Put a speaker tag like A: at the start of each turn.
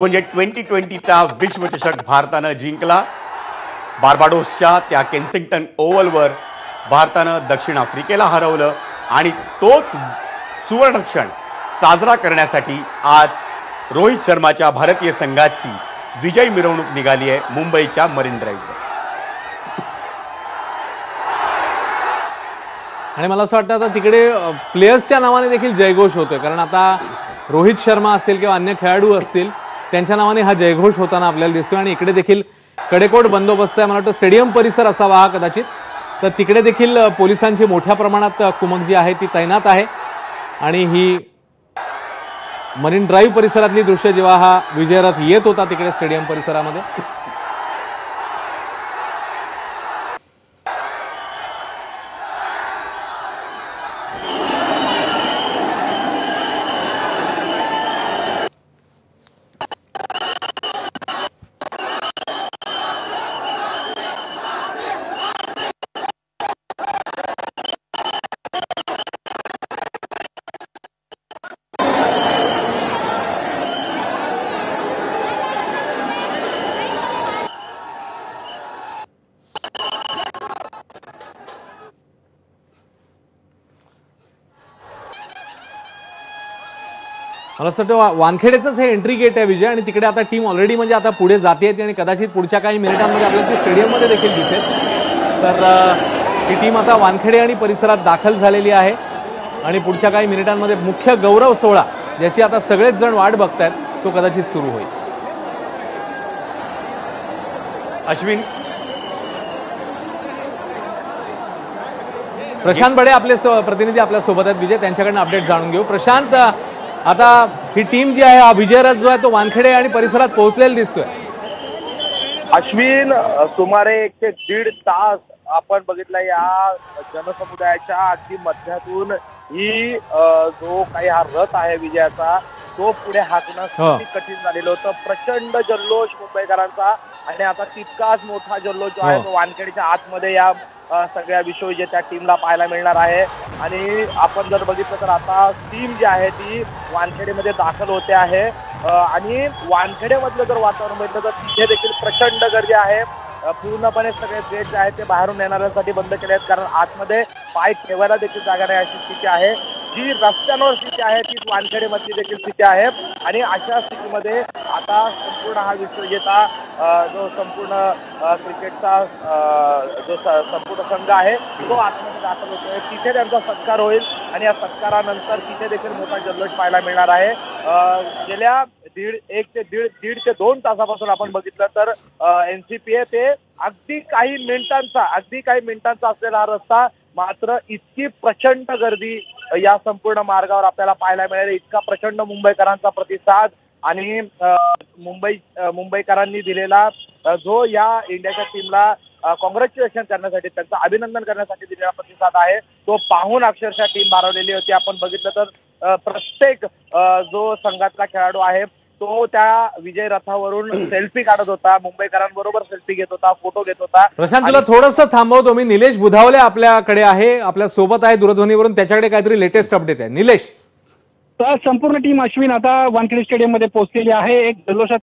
A: म्हणजे 2020चा विश्वचषक भारतानं जिंकला। बार्बाडोसच्या त्या केन्सिंग्टन ओव्हलवर भारतानं दक्षिण आफ्रिकेला हरवलं आणि तोच सुवर्णक्षण साजरा करण्यासाठी आज रोहित शर्माच्या भारतीय संघाची विजय मिरवणूक निघाली आहे मुंबईच्या मरीन ड्राईव्हवर।
B: आणि मला असं वाटतं आता तिकडे प्लेयर्सच्या नावाने देखील जयघोष होतोय, कारण आता रोहित शर्मा असतील किंवा अन्य खेळाडू असतील त्यांच्या नावाने हा जयघोष होताना आपल्याला दिसतोय। आणि इकडे देखील कडेकोट बंदोबस्त आहे, मला वाटतं स्टेडियम परिसर असावा हा कदाचित, तर तिकडे देखील पोलिसांची मोठ्या प्रमाणात कुमक जी आहे ती तैनात आहे। आणि ही मरीन ड्राईव्ह परिसरातली दृश्य जेव्हा हा विजयरथ येत होता तिकडे स्टेडियम परिसरामध्ये, मला असं वाटतं वानखेडेचंच हे एंट्री गेट आहे विजय। आणि तिकडे आता टीम ऑलरेडी म्हणजे आता पुढे जाते आणि कदाचित पुढच्या काही मिनिटांमध्ये आपल्याला ती स्टेडियममध्ये देखील दिसेल। तर ही टीम आता वानखेडे आणि परिसरात दाखल झालेली आहे आणि पुढच्या काही मिनिटांमध्ये मुख्य गौरव सोहळा ज्याची आता सगळेच जण वाट बघतायत तो कदाचित सुरू होईल।
A: अश्विन,
B: प्रशांत बडे आपले प्रतिनिधी आपल्या सोबत आहेत विजय, त्यांच्याकडनं अपडेट जाणून घेऊ। प्रशांत, आता ही टीम जी आहे हा विजयरथ जो आहे तो वानखेडे आणि परिसरात पोहोचलेला दिसतोय।
C: अश्विन, सुमारे 1 ते 1.5 तास आपण बघितलं या जनसमुदायाच्या अगदी मध्यातून ही जो काही हा रथ आहे विजयाचा तो पुढे हाकणं किती कठीण झालेलं होतं। प्रचंड जल्लोष मुंबईकरांचा आणि आता तितकाच मोठा जल्लोष जो आहे तो वानखेडेच्या आतमध्ये या सगळ्या विश्वविजेत्या टीमला पाहायला मिळणार आहे। आणि आपण जर बघितलं तर आता टीम जी आहे ती वानखेडेमध्ये दाखल होते आहे आणि वानखेडेमधलं जर वातावरण बघितलं तर तिथे देखील प्रचंड गर्दी आहे। पूर्णपणे सगळे गेट जे आहेत ते बाहेरून येणाऱ्यांसाठी बंद केले आहेत, कारण आतमध्ये पाय ठेवायला देखील जागा नाही अशी स्थिती आहे। जी रस्त्यांवर स्थिती आहे तीच वानखेडेमधली देखील स्थिती आहे। आणि अशा स्थितीमध्ये आता संपूर्ण हा विश्वविजेता जो संपूर्ण क्रिकेटचा जो संपूर्ण संघ आहे तो आतमध्ये दाखल होतोय। तिथे त्यांचा सत्कार होईल आणि या सत्कारानंतर तिथे देखील मोठा जल्लोष पाहायला मिळणार आहे। गेल्या दीड ते 2 तासापासून आपण बघितलं तर NCPA ते अगदी काही मिनिटांचा असलेला हा रस्ता, मात्र इतकी प्रचंड गर्दी या संपूर्ण मार्गावर आपल्याला पाहायला मिळेल। इतका प्रचंड मुंबईकरांचा प्रतिसाद आणि मुंबईकरांनी दिलेला जो या इंडियाच्या टीमला कॉंग्रॅच्युलेशन करण्यासाठी, त्यांचं अभिनंदन करण्यासाठी दिलेला प्रतिसाद आहे तो पाहून अक्षरशः टीम भारावलेली होती। आपण बघितलं तर प्रत्येक जो संघातला खेळाडू आहे तो त्या विजय रथावरून सेल्फी काढत होता, मुंबईकरांबरोबर सेल्फी घेत होता, फोटो घेत होता।
B: प्रशांत, तुला थोडंसं थांबवतो मी। निलेश बुधावले आपल्याकडे आहे, आपल्या सोबत आहे दूरध्वनीवरून, त्याच्याकडे काहीतरी लेटेस्ट अपडेट आहे। निलेश,
D: तर संपूर्ण टीम अश्विन आता वानखेडे स्टेडियम मध्ये पोहोचलेली आहे। एक जल्लोषात